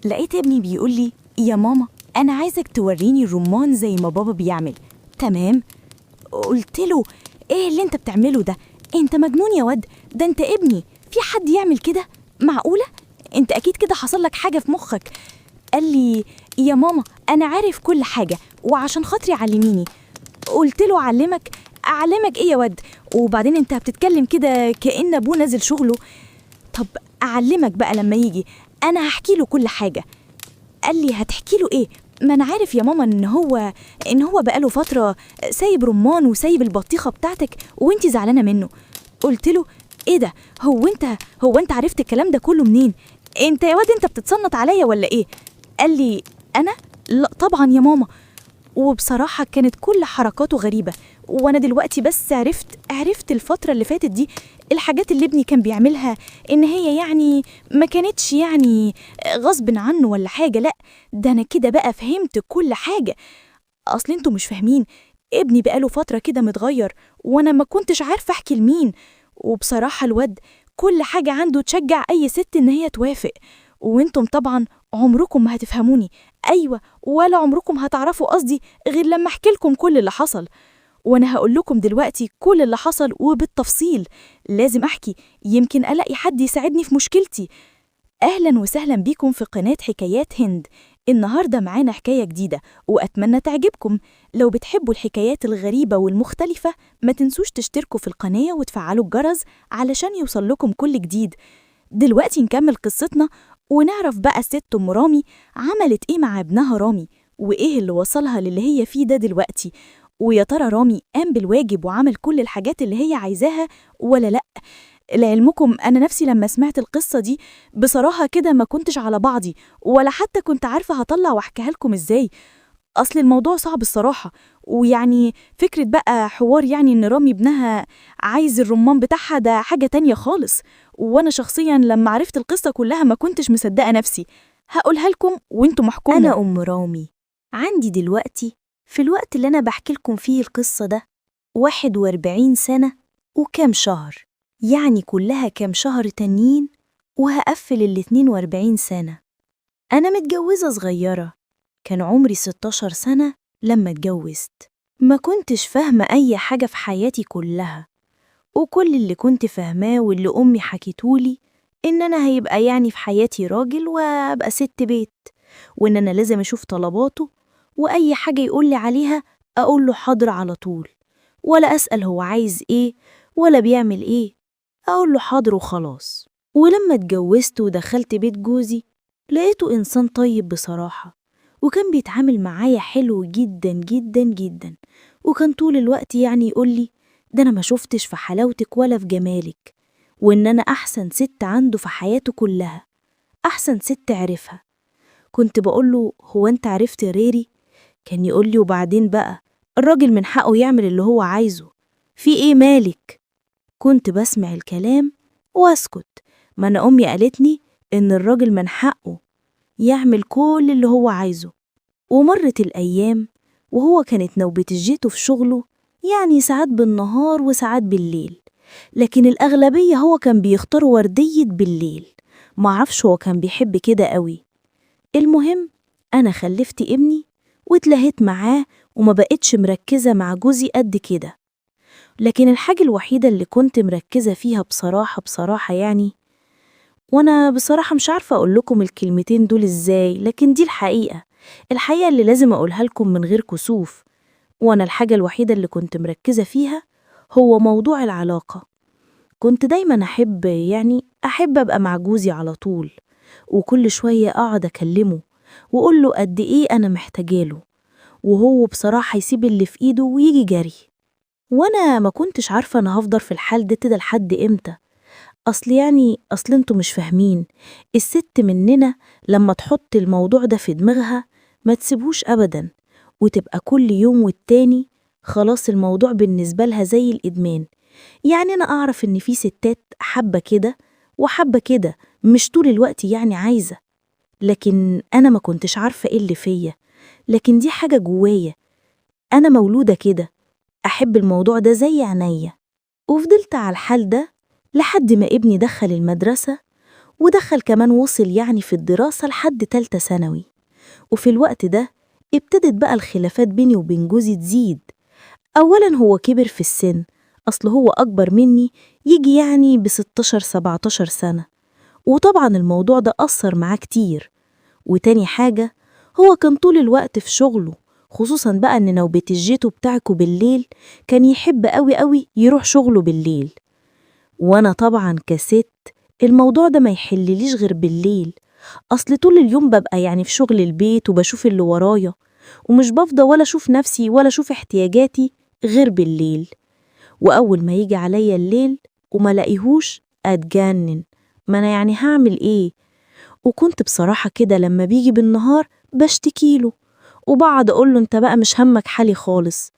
لقيت ابني بيقول لي يا ماما أنا عايزك توريني الرمان زي ما بابا بيعمل. تمام. قلت له إيه اللي أنت بتعمله ده؟ أنت مجنون يا واد، ده أنت ابني، في حد يعمل كده؟ معقولة؟ أنت أكيد كده حصل لك حاجة في مخك. قال لي يا ماما أنا عارف كل حاجة وعشان خاطري علميني. قلت له أعلمك إيه يا واد؟ وبعدين أنت بتتكلم كده كأن أبوه نازل شغله. طب أعلمك بقى لما يجي، أنا هحكي له كل حاجة. قال لي هتحكي له إيه؟ ما أنا عارف يا ماما إن هو بقاله فترة سايب رمان وسايب البطيخة بتاعتك وإنتي زعلانة منه. قلت له إيه ده؟ هو أنت عرفت الكلام ده كله منين؟ أنت يا واد أنت بتتصنت عليا ولا إيه؟ قال لي أنا؟ لا طبعا يا ماما. وبصراحة كانت كل حركاته غريبة، وأنا دلوقتي بس عرفت الفترة اللي فاتت دي الحاجات اللي ابني كان بيعملها إن هي يعني ما كانتش يعني غصب عنه ولا حاجة، لأ ده أنا كده بقى فهمت كل حاجة. أصل انتوا مش فاهمين، ابني بقاله فترة كده متغير وأنا ما كنتش عارفة أحكي لمين. وبصراحة الواد كل حاجة عنده تشجع أي ست إن هي توافق، وانتم طبعا عمركم ما هتفهموني، أيوة ولا عمركم هتعرفوا قصدي غير لما أحكي لكم كل اللي حصل. وأنا هقول لكم دلوقتي كل اللي حصل وبالتفصيل، لازم أحكي يمكن ألاقي حد يساعدني في مشكلتي. أهلا وسهلا بيكم في قناة حكايات هند. النهاردة معانا حكاية جديدة وأتمنى تعجبكم. لو بتحبوا الحكايات الغريبة والمختلفة ما تنسوش تشتركوا في القناة وتفعلوا الجرس علشان يوصل لكم كل جديد. دلوقتي نكمل قصتنا ونعرف بقى الست أم رامي عملت إيه مع ابنها رامي، وإيه اللي وصلها للي هي فيه ده دلوقتي. ويا ترى رامي قام بالواجب وعمل كل الحاجات اللي هي عايزاها ولا لأ؟ لعلمكم أنا نفسي لما سمعت القصة دي بصراحة كده ما كنتش على بعضي، ولا حتى كنت عارفة هطلع واحكيها لكم إزاي. أصل الموضوع صعب الصراحة، ويعني فكرة بقى حوار يعني إن رامي ابنها عايز الرمان بتاعها ده حاجة تانية خالص. وأنا شخصيا لما عرفت القصة كلها ما كنتش مصدقة نفسي. هقولها لكم وانتم احكموا. أنا أم رامي، عندي دلوقتي في الوقت اللي أنا بحكي لكم فيه القصة ده 41 سنة وكام شهر، يعني كلها كام شهر تانيين وهقفل 42 سنة. أنا متجوزة صغيرة، كان عمري 16 سنة لما اتجوزت. ما كنتش فاهمة أي حاجة في حياتي كلها، وكل اللي كنت فاهماه واللي أمي حكيتولي إن أنا هيبقى يعني في حياتي راجل وأبقى ست بيت، وإن أنا لازم أشوف طلباته وأي حاجة يقولي عليها أقوله حاضر على طول، ولا أسأل هو عايز إيه ولا بيعمل إيه، أقوله حاضر وخلاص. ولما اتجوزت ودخلت بيت جوزي لقيته إنسان طيب بصراحة، وكان بيتعامل معايا حلو جدا جدا جدا، وكان طول الوقت يعني يقولي ده أنا ما شفتش في حلاوتك ولا في جمالك، وإن أنا أحسن ست عنده في حياته كلها، أحسن ست عرفها. كنت بقوله هو أنت عرفت غيري؟ كان يقولي وبعدين بقى الراجل من حقه يعمل اللي هو عايزه، في إيه مالك؟ كنت بسمع الكلام واسكت، ما أنا أمي قالتني إن الراجل من حقه يعمل كل اللي هو عايزه. ومرت الأيام وهو كانت نوبة الجيتو في شغله، يعني ساعات بالنهار وساعات بالليل، لكن الأغلبية هو كان بيختار وردية بالليل، معرفش هو كان بيحب كده قوي. المهم أنا خلفت ابني واتلهيت معاه وما بقتش مركزة مع جوزي قد كده. لكن الحاجة الوحيدة اللي كنت مركزة فيها بصراحة يعني، وأنا بصراحة مش عارفة أقول لكم الكلمتين دول إزاي، لكن دي الحقيقة اللي لازم أقولها لكم من غير كسوف. وأنا الحاجة الوحيدة اللي كنت مركزة فيها هو موضوع العلاقة. كنت دايما أحب أبقى مع جوزي على طول، وكل شوية أقعد أكلمه وأقول له قد إيه أنا محتاجاله، وهو بصراحة يسيب اللي في إيده ويجي جري. وأنا ما كنتش عارفة أنا هفضل في الحال ده كده لحد إمتى. أصل انتوا مش فاهمين، الست مننا لما تحط الموضوع ده في دماغها ما تسيبوش أبدا، وتبقى كل يوم والتاني خلاص الموضوع بالنسبة لها زي الإدمان. يعني أنا أعرف إن في ستات حابة كده وحابة كده، مش طول الوقت يعني عايزة، لكن أنا ما كنتش عارفة إيه اللي فيا، لكن دي حاجة جوايا، أنا مولودة كده أحب الموضوع ده زي عينيا. وفضلت على الحال ده لحد ما ابني دخل المدرسة، ودخل كمان وصل يعني في الدراسة لحد تالتة ثانوي. وفي الوقت ده ابتدت بقى الخلافات بيني وبين جوزي تزيد. أولاً هو كبر في السن، أصل هو أكبر مني يجي يعني ب16-17 سنة، وطبعاً الموضوع ده أثر معاه كتير. وتاني حاجة، هو كان طول الوقت في شغله، خصوصاً بقى إن نوبة الجيتو بتاعكو بالليل كان يحب قوي يروح شغله بالليل. وأنا طبعاً كست الموضوع ده ما يحلليش غير بالليل، أصل طول اليوم ببقى يعني في شغل البيت وبشوف اللي ورايا، ومش بفضى ولا أشوف نفسي ولا أشوف احتياجاتي غير بالليل. وأول ما يجي عليا الليل وما لاقيهوش أتجنن، ما أنا يعني هعمل إيه؟ وكنت بصراحة كده لما بيجي بالنهار بشتكيله وبقعد أقوله أنت بقى مش همك حالي خالص.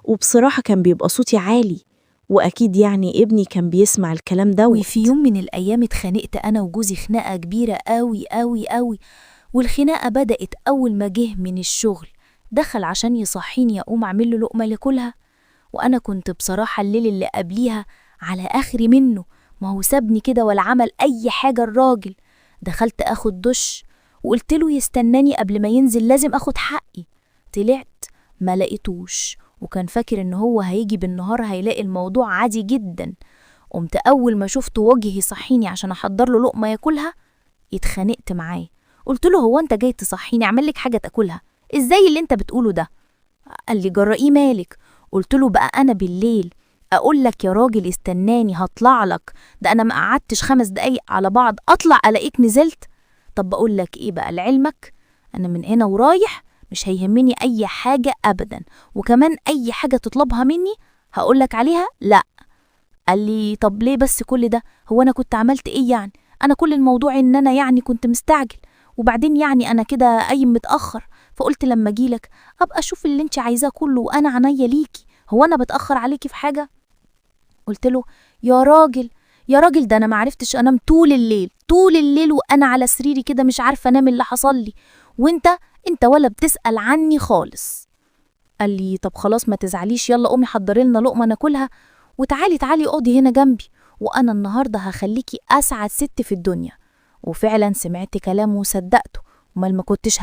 وبصراحة كان بيبقى صوتي عالي، وأكيد يعني ابني كان بيسمع الكلام دوت. وفي يوم من الأيام اتخانقت أنا وجوزي خناقة كبيرة قوي. والخناقة بدأت أول ما جه من الشغل، دخل عشان يصحيني أقوم أعمل له لقمة لكلها. وأنا كنت بصراحة الليل اللي قبليها على آخري منه، ما هو سابني كده ولا عمل أي حاجة الراجل. دخلت أخد دش وقلت له يستناني قبل ما ينزل، لازم أخد حقي. طلعت ما لقيتوش، وكان فاكر إن هو هيجي بالنهار هيلاقي الموضوع عادي جدا. قمت أول ما شفته وجهي يصحيني عشان أحضر له لقمة ياكلها، اتخانقت معاه. قلت له هو أنت جاي تصحيني أعمل لك حاجة تاكلها؟ إزاي اللي أنت بتقوله ده؟ قال لي جرائي مالك؟ قلت له بقى أنا بالليل أقول لك يا راجل استناني هطلع لك، ده أنا ما قعدتش 5 دقايق على بعض أطلع ألاقيك نزلت. طب بقول لك إيه بقى لعلمك، أنا من هنا ورايح مش هيهمني أي حاجة أبدا، وكمان أي حاجة تطلبها مني هقول لك عليها لا. قال لي طب ليه بس كل ده؟ هو أنا كنت عملت إيه يعني؟ أنا كل الموضوع إن أنا يعني كنت مستعجل، وبعدين يعني أنا كده قايم متأخر، فقلت لما أجيلك أبقى أشوف اللي أنت عايزاه كله وأنا عنيا ليكي. هو أنا بتأخر عليكي في حاجة؟ قلت له يا راجل يا راجل، ده أنا معرفتش أنام طول الليل وأنا على سريري كده مش عارفة أنام اللي حصل لي، وأنت ولا بتسأل عني خالص. قال لي طب خلاص ما تزعليش، يلا قومي حضري لنا لقمة ناكلها، وتعالي اقعدي هنا جنبي، وأنا النهاردة هخليكي أسعد ست في الدنيا. وفعلا سمعت كلامه وصدقته، امال ما كنتش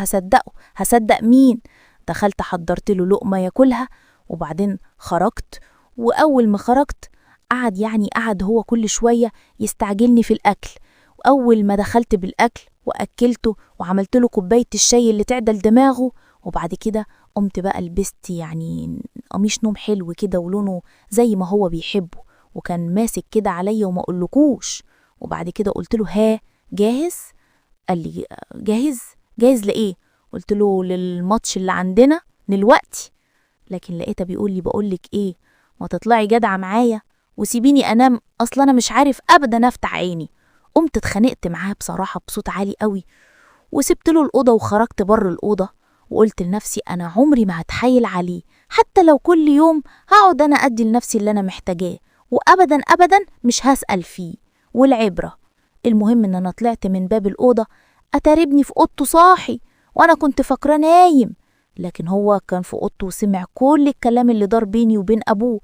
هصدق مين؟ دخلت حضرت له لقمة ياكلها، وبعدين خرجت. وأول ما خرجت قعد هو كل شوية يستعجلني في الأكل. وأول ما دخلت بالأكل وأكلته وعملت له كوباية الشاي اللي تعدل دماغه، وبعد كده قمت بقى لبست يعني قميص نوم حلو كده ولونه زي ما هو بيحبه، وكان ماسك كده عليا وما اقولكوش. وبعد كده قلت له ها جاهز؟ قال لي جاهز لايه؟ قلت له للماتش اللي عندنا دلوقتي. لكن لقيته بيقول لي بقولك ايه، ما تطلعي جدعه معايا وسيبيني انام، اصلا انا مش عارف ابدا افتح عيني. قمت اتخانقت معاه بصراحه بصوت عالي قوي، وسبت له الاوضه وخرجت بره الاوضه، وقلت لنفسي أنا عمري ما هتحايل عليه، حتى لو كل يوم هقعد أنا أدي لنفسي اللي أنا محتاجاه، وأبدا مش هسأل فيه. والعبرة المهم إن أنا طلعت من باب الأوضة أتاربني في أوضته صاحي، وأنا كنت فاكراه نايم، لكن هو كان في أوضته وسمع كل الكلام اللي دار بيني وبين أبوه.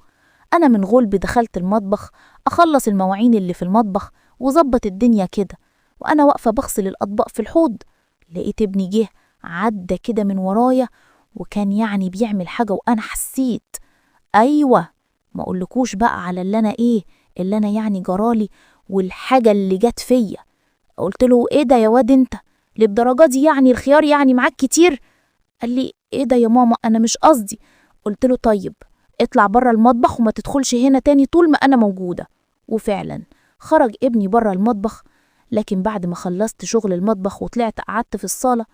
أنا من غلبي دخلت المطبخ أخلص المواعين اللي في المطبخ وظبط الدنيا كده، وأنا واقفة بغسل الأطباق في الحوض لقيت ابني جه عدى كده من ورايا، وكان يعني بيعمل حاجة وأنا حسيت. أيوة، ما أقولكوش بقى على اللي أنا يعني جرالي والحاجة اللي جت فيا. قلت له إيه ده يا واد أنت، للدرجة دي يعني الخيار يعني معاك كتير؟ قال لي إيه ده يا ماما أنا مش قصدي. قلت له طيب اطلع بره المطبخ وما تدخلش هنا تاني طول ما أنا موجودة. وفعلا خرج ابني بره المطبخ، لكن بعد ما خلصت شغل المطبخ وطلعت قعدت في الصالة،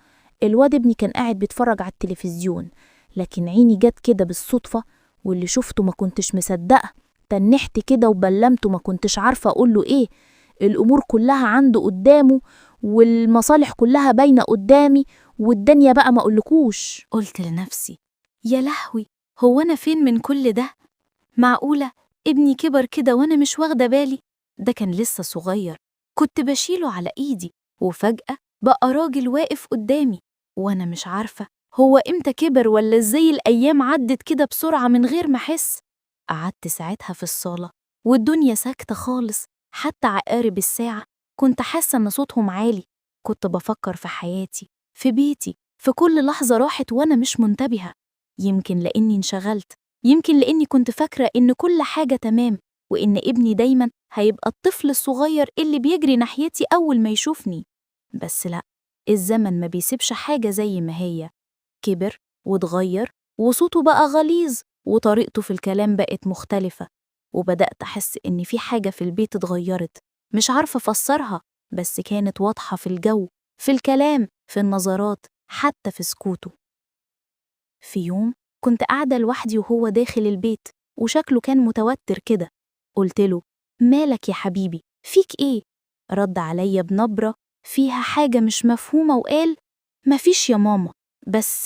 الواد ابني كان قاعد بيتفرج على التلفزيون، لكن عيني جت كده بالصدفة واللي شفته ما كنتش مصدقة. تنحت كده وبلمته، ما كنتش عارفة أقوله إيه. الأمور كلها عنده قدامه، والمصالح كلها باينة قدامي، والدنيا بقى ما أقولكوش. قلت لنفسي يا لهوي، هو أنا فين من كل ده؟ معقولة ابني كبر كده وأنا مش واخدة بالي؟ ده كان لسه صغير، كنت بشيله على إيدي، وفجأة بقى راجل واقف قدامي، وأنا مش عارفة هو إمتى كبر ولا إزاي الأيام عدت كده بسرعة من غير ما أحس. قعدت ساعتها في الصالة والدنيا ساكتة خالص، حتى عقارب الساعة كنت حاسة إن صوتهم عالي. كنت بفكر في حياتي، في بيتي، في كل لحظة راحت وأنا مش منتبهة. يمكن لأني انشغلت، يمكن لأني كنت فاكرة إن كل حاجة تمام، وإن ابني دايما هيبقى الطفل الصغير اللي بيجري ناحيتي أول ما يشوفني. بس لأ، الزمن ما بيسيبش حاجة زي ما هي. كبر واتغير، وصوته بقى غليظ، وطريقته في الكلام بقت مختلفة. وبدأت أحس إن في حاجة في البيت اتغيرت، مش عارفة أفسرها، بس كانت واضحة في الجو، في الكلام، في النظرات، حتى في سكوته. في يوم كنت قاعدة لوحدي وهو داخل البيت، وشكله كان متوتر كده. قلت له: مالك يا حبيبي، فيك إيه؟ رد عليا بنبرة فيها حاجة مش مفهومة وقال: مفيش يا ماما، بس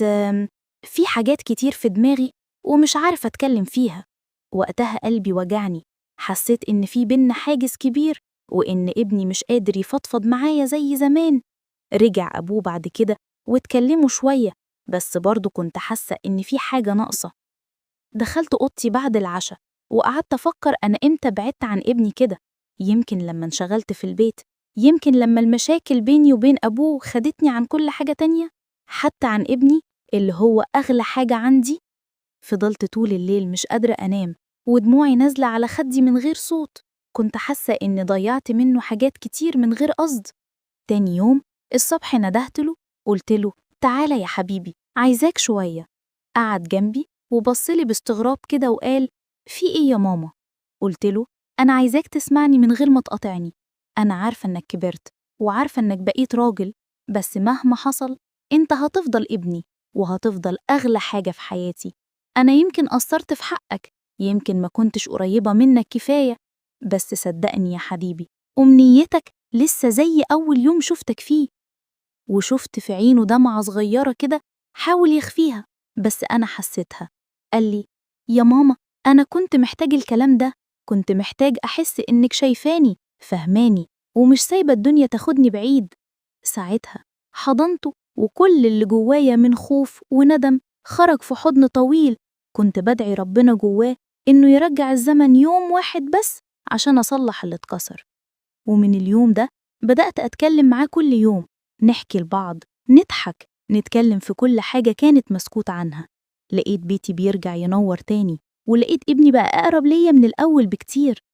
في حاجات كتير في دماغي ومش عارفة أتكلم فيها. وقتها قلبي وجعني، حسيت إن في بينا حاجز كبير، وإن ابني مش قادر يفضفض معايا زي زمان. رجع أبوه بعد كده واتكلموا شوية، بس برضه كنت حاسة إن في حاجة ناقصة. دخلت أوضتي بعد العشاء وقعدت أفكر أنا إمتى بعدت عن ابني كده. يمكن لما انشغلت في البيت، يمكن لما المشاكل بيني وبين أبوه خدتني عن كل حاجة تانية، حتى عن ابني اللي هو أغلى حاجة عندي. فضلت طول الليل مش قادرة أنام، ودموعي نازلة على خدي من غير صوت. كنت حاسة إني ضيعت منه حاجات كتير من غير قصد. تاني يوم الصبح ندهتله، قلتله: تعالى يا حبيبي، عايزاك شوية. قعد جنبي وبصلي باستغراب كده وقال: في إيه يا ماما؟ قلتله: أنا عايزاك تسمعني من غير ما تقاطعني. أنا عارفة إنك كبرت، وعارفة إنك بقيت راجل، بس مهما حصل إنت هتفضل ابني، وهتفضل أغلى حاجة في حياتي. أنا يمكن قصرت في حقك، يمكن ما كنتش قريبة منك كفاية، بس صدقني يا حبيبي، أمنيتك لسه زي أول يوم شفتك فيه. وشفت في عينه دمعة صغيرة كده حاول يخفيها، بس أنا حسيتها. قال لي: يا ماما، أنا كنت محتاج الكلام ده، كنت محتاج أحس إنك شايفاني، فهماني، ومش سايبة الدنيا تاخدني بعيد. ساعتها حضنته، وكل اللي جوايا من خوف وندم خرج في حضن طويل. كنت بدعي ربنا جواه إنه يرجع الزمن يوم واحد بس عشان أصلح اللي اتكسر. ومن اليوم ده بدأت أتكلم معاه كل يوم، نحكي لبعض، نضحك، نتكلم في كل حاجة كانت مسكوت عنها. لقيت بيتي بيرجع ينور تاني، ولقيت ابني بقى أقرب ليا من الأول بكتير.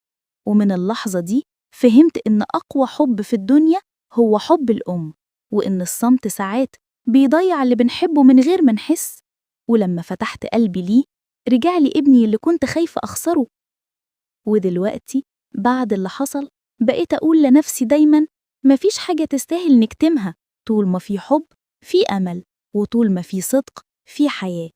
ومن اللحظة دي فهمت إن أقوى حب في الدنيا هو حب الأم، وإن الصمت ساعات بيضيع اللي بنحبه من غير ما نحس. ولما فتحت قلبي ليه رجع لي ابني اللي كنت خايفة أخسره. ودلوقتي بعد اللي حصل بقيت أقول لنفسي دايما: مفيش حاجة تستاهل نكتمها، طول ما في حب في أمل، وطول ما في صدق في حياة.